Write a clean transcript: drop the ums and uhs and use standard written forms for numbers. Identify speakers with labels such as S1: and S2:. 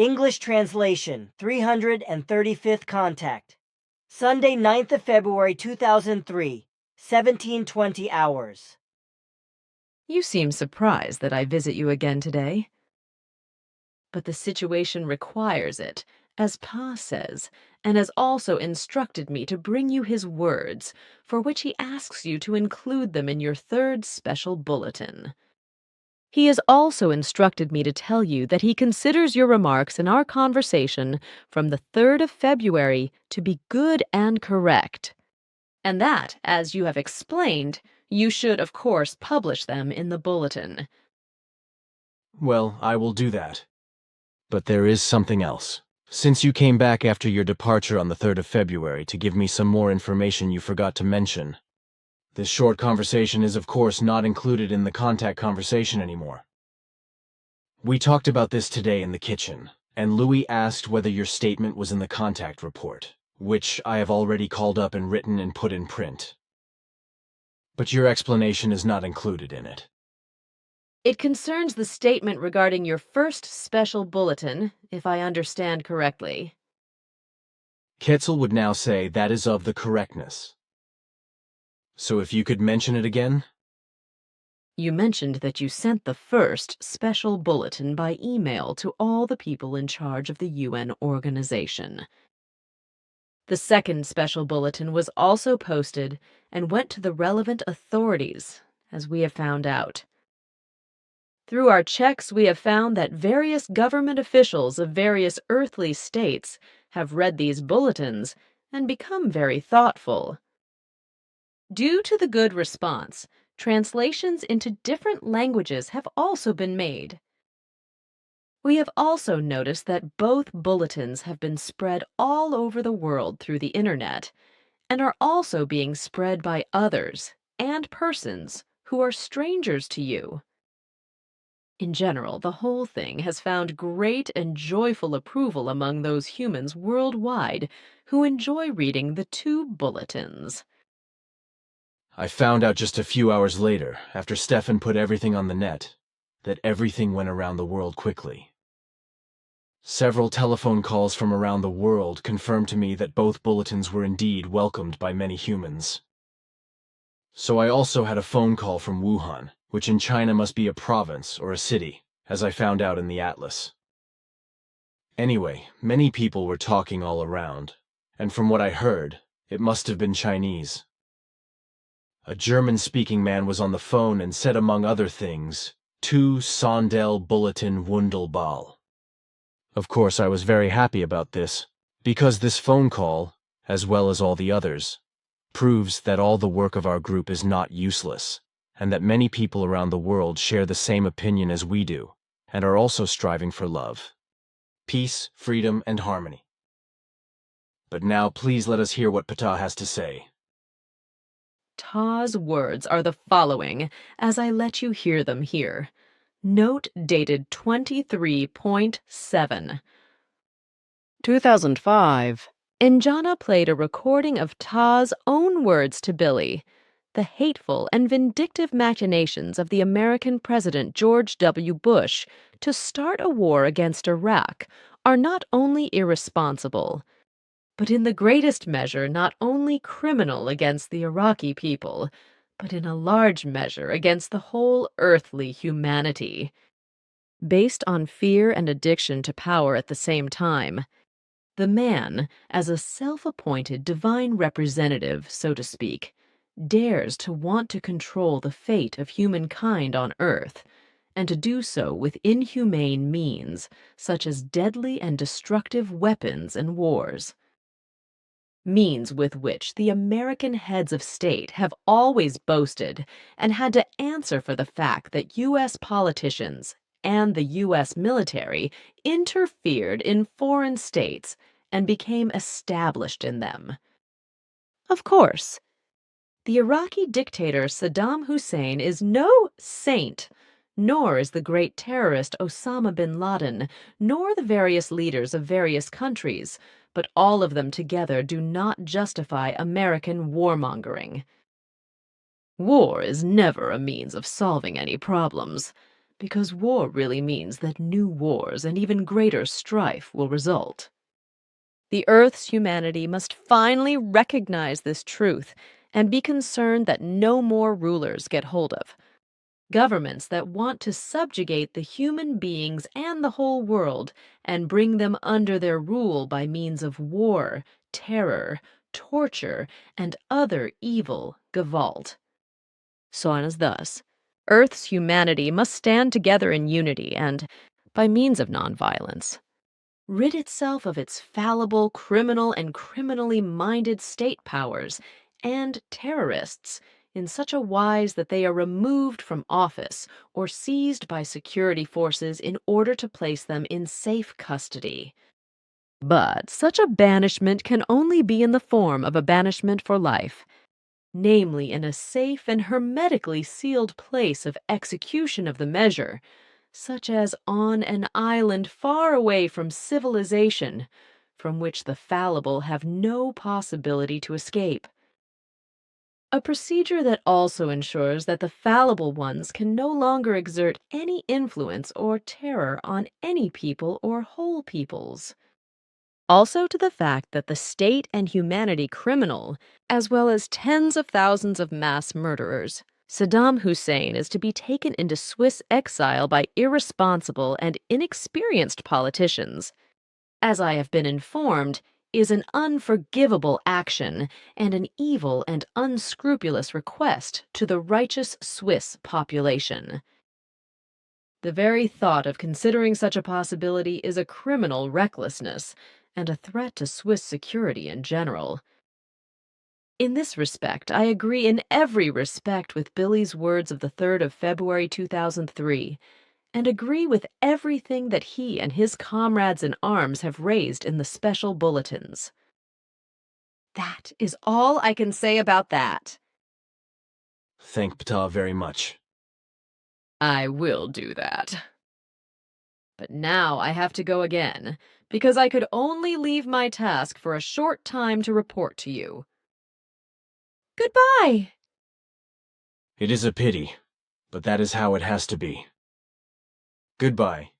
S1: English translation, 335th contact. Sunday, 9th of February, 2003, 17:20 hours.
S2: You seem surprised that I visit you again today. But the situation requires it, as Pa says, and has also instructed me to bring you his words, for which he asks you to include them in your third special bulletin. He has also instructed me to tell you that he considers your remarks in our conversation from the 3rd of February to be good and correct, and that, as you have explained, you should, of course, publish them in the bulletin.
S3: Well, I will do that. But there is something else. Since you came back after your departure on the 3rd of February to give me some more information you forgot to mention, this short conversation is of course not included in the contact conversation anymore. We talked about this today in the kitchen, and Louis asked whether your statement was in the contact report, which I have already called up and written and put in print. But your explanation is not included in it.
S2: It concerns the statement regarding your first special bulletin, if I understand correctly.
S3: Ketzel would now say that is of the correctness. So if you could mention it again?
S2: You mentioned that you sent the first special bulletin by email to all the people in charge of the UN organization. The second special bulletin was also posted and went to the relevant authorities, as we have found out. Through our checks, we have found that various government officials of various earthly states have read these bulletins and become very thoughtful. Due to the good response, translations into different languages have also been made. We have also noticed that both bulletins have been spread all over the world through the internet and are also being spread by others and persons who are strangers to you. In general, the whole thing has found great and joyful approval among those humans worldwide who enjoy reading the two bulletins.
S3: I found out just a few hours later, after Stefan put everything on the net, that everything went around the world quickly. Several telephone calls from around the world confirmed to me that both bulletins were indeed welcomed by many humans. So I also had a phone call from Wuhan, which in China must be a province or a city, as I found out in the atlas. Anyway, many people were talking all around, and from what I heard, it must have been Chinese. A German-speaking man was on the phone and said, among other things, "Tu Sondel Bulletin Wundelball." Of course, I was very happy about this, because this phone call, as well as all the others, proves that all the work of our group is not useless, and that many people around the world share the same opinion as we do, and are also striving for love, peace, freedom, and harmony. But now please let us hear what Ptah has to say.
S2: Ta's words are the following, as I let you hear them here. Note dated 23.7. 2005. Enjana played a recording of Ta's own words to Billy. The hateful and vindictive machinations of the American President George W. Bush to start a war against Iraq are not only irresponsible, but in the greatest measure not only criminal against the Iraqi people, but in a large measure against the whole earthly humanity. Based on fear and addiction to power at the same time, the man, as a self-appointed divine representative, so to speak, dares to want to control the fate of humankind on earth, and to do so with inhumane means, such as deadly and destructive weapons and wars. Means with which the American heads of state have always boasted and had to answer for the fact that U.S. politicians and the U.S. military interfered in foreign states and became established in them. Of course, the Iraqi dictator Saddam Hussein is no saint, nor is the great terrorist Osama bin Laden, nor the various leaders of various countries, but all of them together do not justify American warmongering. War is never a means of solving any problems, because war really means that new wars and even greater strife will result. The Earth's humanity must finally recognize this truth and be concerned that no more rulers get hold of. Governments that want to subjugate the human beings and the whole world and bring them under their rule by means of war, terror, torture, and other evil gewalt. Sonas thus, Earth's humanity must stand together in unity and, by means of nonviolence, rid itself of its fallible, criminal, and criminally minded state powers and terrorists in such a wise that they are removed from office or seized by security forces in order to place them in safe custody. But such a banishment can only be in the form of a banishment for life, namely in a safe and hermetically sealed place of execution of the measure, such as on an island far away from civilization, from which the fallible have no possibility to escape. A procedure that also ensures that the fallible ones can no longer exert any influence or terror on any people or whole peoples. Also to the fact that the state and humanity criminal, as well as tens of thousands of mass murderers, Saddam Hussein is to be taken into Swiss exile by irresponsible and inexperienced politicians. As I have been informed, is an unforgivable action and an evil and unscrupulous request to the righteous Swiss population. The very thought of considering such a possibility is a criminal recklessness and a threat to Swiss security in general. In this respect, I agree in every respect with Billy's words of the 3rd of February 2003, and agree with everything that he and his comrades in arms have raised in the special bulletins. That is all I can say about that.
S3: Thank Ptah very much.
S2: I will do that. But now I have to go again, because I could only leave my task for a short time to report to you. Goodbye!
S3: It is a pity, but that is how it has to be. Goodbye.